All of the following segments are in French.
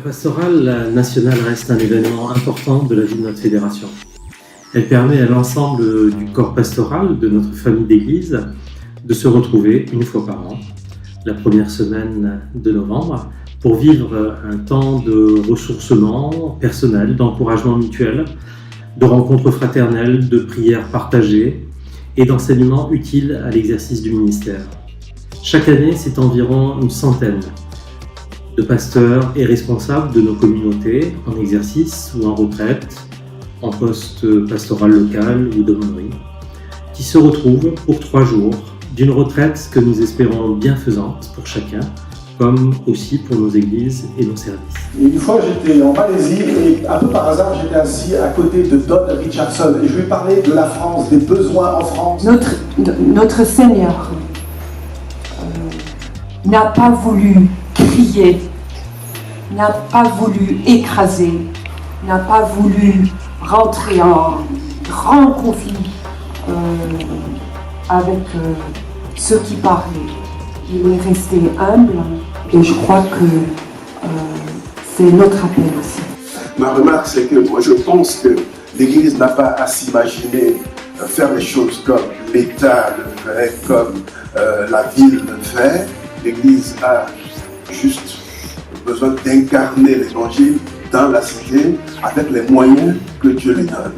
pastorale nationale reste un événement important de la vie de notre fédération. Elle permet à l'ensemble du corps pastoral de notre famille d'église de se retrouver une fois par an, la première semaine de novembre, pour vivre un temps de ressourcement personnel, d'encouragement mutuel, de rencontres fraternelles, de prières partagées et d'enseignements utiles à l'exercice du ministère. Chaque année, c'est environ une centaine de pasteurs et responsables de nos communautés en exercice ou en retraite, en poste pastoral local ou d'aumônerie, qui se retrouvent pour 3 jours d'une retraite que nous espérons bienfaisante pour chacun, comme aussi pour nos églises et nos services. Une fois, j'étais en Malaisie et un peu par hasard, j'étais assis à côté de Don Richardson et je lui parlais de la France, des besoins en France. Notre Seigneur n'a pas voulu crier, n'a pas voulu écraser, n'a pas voulu rentrer en grand conflit avec ceux qui parlaient. Il est resté humble et je crois que c'est notre appel aussi. Ma remarque, c'est que moi je pense que l'Église n'a pas à s'imaginer faire les choses comme l'État le fait, comme la ville le fait. L'Église a juste besoin d'incarner l'Évangile dans la cité avec les moyens que Dieu lui donne.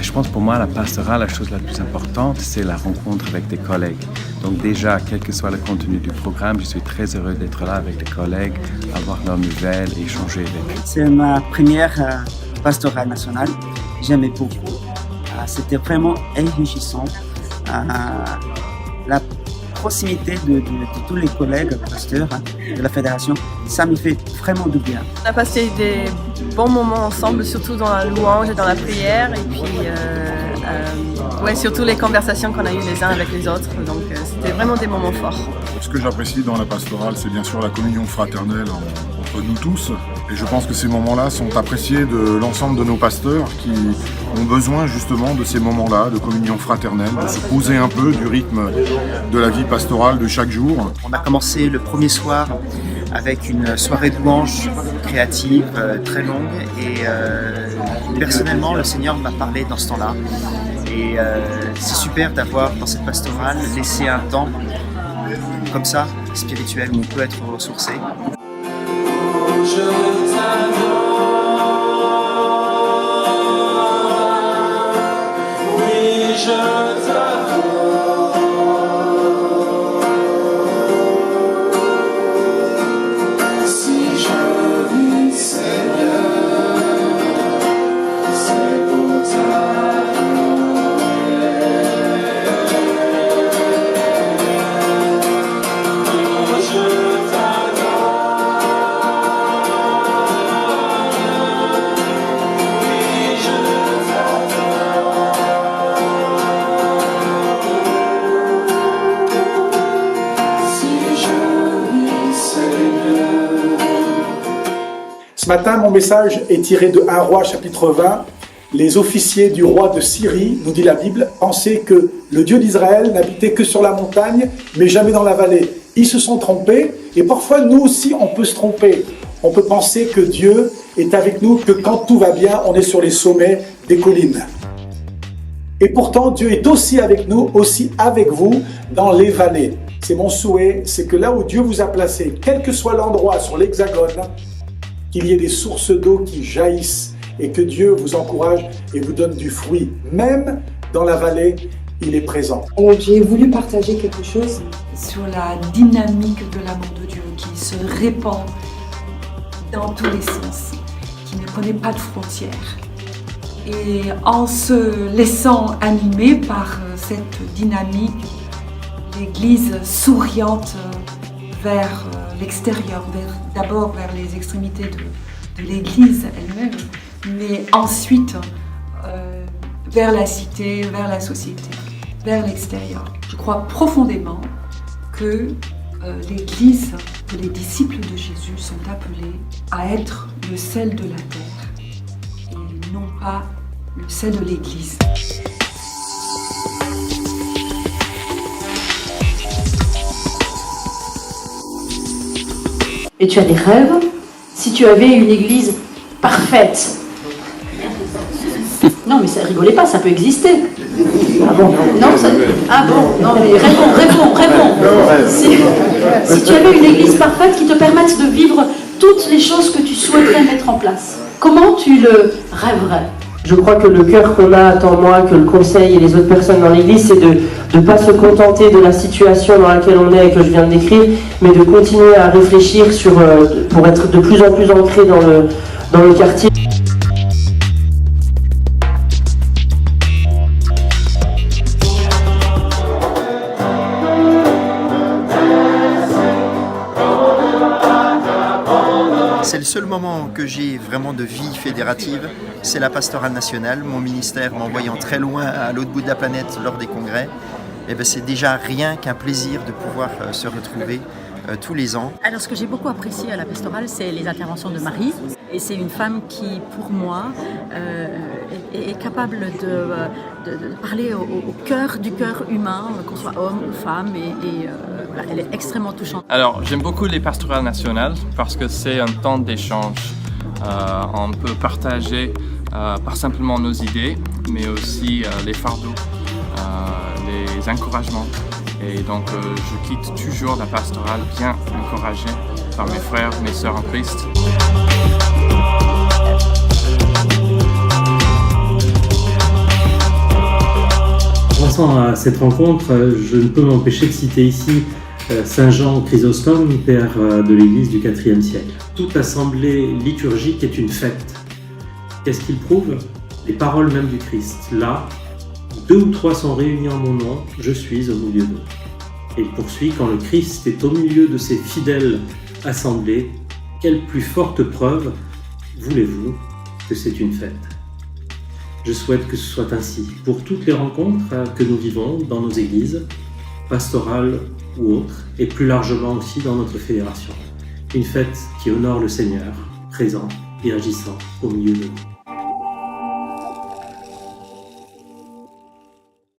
Je pense pour moi, la pastorale, la chose la plus importante, c'est la rencontre avec des collègues. Donc déjà, quel que soit le contenu du programme, je suis très heureux d'être là avec des collègues, avoir leurs nouvelles et échanger avec eux. C'est ma première pastorale nationale. J'aimais beaucoup. C'était vraiment enrichissant. La proximité de tous les collègues pasteurs de la fédération, ça me fait vraiment du bien. On a passé des bons moments ensemble, surtout dans la louange et dans la prière, et puis surtout les conversations qu'on a eues les uns avec les autres, donc c'était vraiment des moments forts. Ce que j'apprécie dans la pastorale, c'est bien sûr la communion fraternelle entre nous tous, et je pense que ces moments-là sont appréciés de l'ensemble de nos pasteurs qui ont besoin justement de ces moments-là, de communion fraternelle, de se poser un peu du rythme de la vie pastorale de chaque jour. On a commencé le premier soir avec une soirée de louange créative très longue et personnellement le Seigneur m'a parlé dans ce temps-là et c'est super d'avoir dans cette pastorale laissé un temps comme ça spirituel où on peut être ressourcé. Ce matin, mon message est tiré de 1 Roi chapitre 20. Les officiers du roi de Syrie, nous dit la Bible, pensaient que le Dieu d'Israël n'habitait que sur la montagne, mais jamais dans la vallée. Ils se sont trompés, et parfois nous aussi on peut se tromper. On peut penser que Dieu est avec nous, que quand tout va bien, on est sur les sommets des collines. Et pourtant, Dieu est aussi avec nous, aussi avec vous, dans les vallées. C'est mon souhait, c'est que là où Dieu vous a placé, quel que soit l'endroit sur l'Hexagone, qu'il y ait des sources d'eau qui jaillissent et que Dieu vous encourage et vous donne du fruit. Même dans la vallée, il est présent. J'ai voulu partager quelque chose sur la dynamique de l'amour de Dieu qui se répand dans tous les sens, qui ne connaît pas de frontières. Et en se laissant animer par cette dynamique, l'Église souriante vers l'extérieur, d'abord vers les extrémités de l'Église elle-même, mais ensuite vers la cité, vers la société, vers l'extérieur. Je crois profondément que l'Église, que les disciples de Jésus sont appelés à être le sel de la terre et non pas le sel de l'Église. Et tu as des rêves. Si tu avais une église parfaite. Non, mais ça rigolez pas, ça peut exister. Ah bon? Non, ça... Ah bon? Non, mais réponds. Si tu avais une église parfaite qui te permette de vivre toutes les choses que tu souhaiterais mettre en place, comment tu le rêverais? Je crois que le cœur qu'on a, tant moi que le conseil et les autres personnes dans l'église, c'est de ne pas se contenter de la situation dans laquelle on est et que je viens de décrire, mais de continuer à réfléchir pour être de plus en plus ancré dans le quartier. C'est le seul moment que j'ai vraiment de vie fédérative, c'est la pastorale nationale. Mon ministère m'envoyant très loin à l'autre bout de la planète lors des congrès, et c'est déjà rien qu'un plaisir de pouvoir se retrouver tous les ans. Alors ce que j'ai beaucoup apprécié à la pastorale, c'est les interventions de Marie. Et c'est une femme qui, pour moi, est capable de parler au cœur du cœur humain, qu'on soit homme ou femme, et elle est extrêmement touchante. Alors j'aime beaucoup les pastorales nationales parce que c'est un temps d'échange. On peut partager pas simplement nos idées, mais aussi les fardeaux, les encouragements. Et donc je quitte toujours la pastorale bien encouragé par mes frères, mes sœurs en Christ. Pensant à cette rencontre, je ne peux m'empêcher de citer ici Saint Jean Chrysostome, père de l'Église du IVe siècle. Toute assemblée liturgique est une fête. Qu'est-ce qu'il prouve? Les paroles même du Christ. Là, 2 ou 3 sont réunis en mon nom, je suis au milieu d'eux. Et il poursuit, quand le Christ est au milieu de ses fidèles assemblés, quelle plus forte preuve voulez-vous que c'est une fête? Je souhaite que ce soit ainsi pour toutes les rencontres que nous vivons dans nos églises, pastorales ou autres, et plus largement aussi dans notre fédération. Une fête qui honore le Seigneur, présent et agissant au milieu de nous.